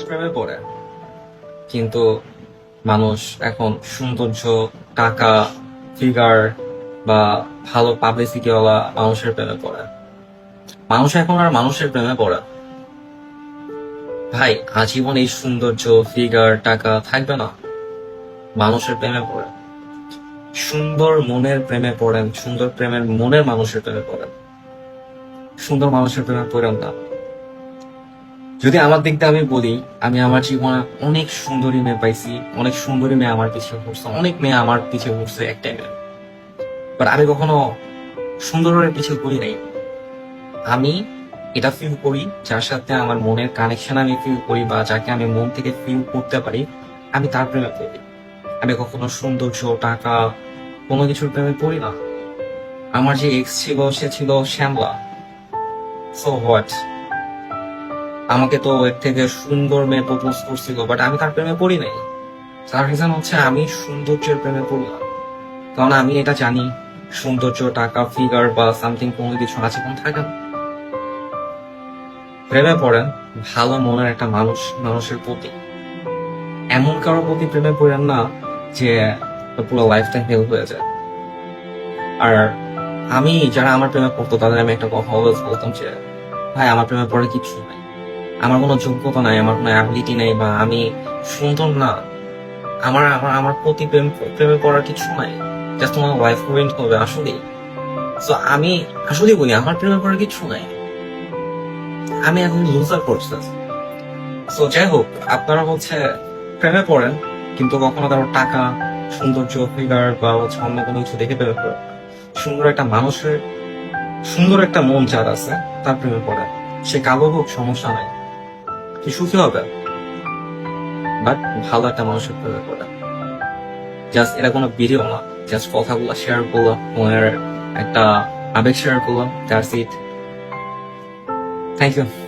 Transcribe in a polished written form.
প্রেমে পড়ে, কিন্তু মানুষ এখন সৌন্দর্য, টাকা, ফিগার বা ভালো পাবলিসিটিওয়ালা মানুষের প্রেমে পড়ে। মানুষ এখন আর মানুষের প্রেমে পড়ে না। ভাই, আজীবন এই সৌন্দর্য, ফিগার, টাকা থাকবে না। মানুষের প্রেমে পড়ে, সুন্দর মনের প্রেমে পড়েন, সুন্দর প্রেমের মনের মানুষের প্রেমে পড়েন, সুন্দর মানুষের প্রেমে পড়েন না। যদি আমার দিক দিয়ে আমি বলি, আমি আমার জীবনে অনেক সুন্দরী মেয়ে পাইছি, অনেক সুন্দরী মেয়ে আমার পিছিয়ে ঘুরছে, অনেক মেয়ে আমার পিছিয়ে ঘুরছে এক টাইমে, বাট আমি কখনো সুন্দরের পিছিয়ে ঘুরি নাই। আমি এটা ফিল করি, যার সাথে আমার মনের কানেকশন আমি ফিল করি বা যাকে আমি মন থেকে ফিল করতে পারি, আমি তার প্রেমে পড়ি। আমি কখনো সৌন্দর্য, টাকা কোনো কিছুর প্রেমে পড়ি না। আমার যে এক্স ছিল, সে ছিল শ্যামলা। সো হোয়াট, আমাকে তো এর থেকে সুন্দর মেয়ে প্রপোজ করছিল, বাট আমি তার প্রেমে পড়ি নাই। তার রিজন হচ্ছে আমি সৌন্দর্যের প্রেমে পড়লাম, কারণ আমি এটা জানি সৌন্দর্য, টাকা, ফিগার বা সামথিং কোনো কিছু আজীবন থাকে না। প্রেমে পড়েন ভালো মনের একটা মানুষের প্রতি, এমন কারোর প্রতি প্রেমে পড়েন না যে পুরো লাইফটা হেল হয়ে যায়। আর আমি যারা আমার প্রেমে পড়তো তাদের আমি একটা কথা অলওয়েজ বলতাম যে, ভাই, আমার প্রেমে পড়ে কিছু নাই, আমার কোনো যোগ্যতা নাই, আমার কোনো অ্যাবিলিটি নাই, বা আমি সুন্দর না, আমার আমার আমার প্রতি প্রেমে পড়ার কিছু নাই, জাস্ট তোমার লাইফ রুইন হবে আসলেই। তো আমি আসলেই বলি, আমার প্রেমে পড়ার কিছু নাই, আমি এখন লুজার করছি। তো যাই হোক, আপনারা প্রেমে পড়েন, কিন্তু কখনো কারো টাকা, সৌন্দর্য, ফিগার বা অন্য কোনো কিছু দেখে প্রেমে পড়েন না। সুন্দর একটা মানুষের, সুন্দর একটা মন যার আছে, তার প্রেমে পড়ে। সে কালো হোক, সমস্যা নাই, কি সুখী হবে, বাট ভালো একটা মানুষের প্রেমে পড়ে। জাস্ট এটা কোনো ভিডিও না, জাস্ট কথাগুলো শেয়ার করলাম, মনের একটা আবেগ শেয়ার করলাম, দ্যাটস ইট। Thank you.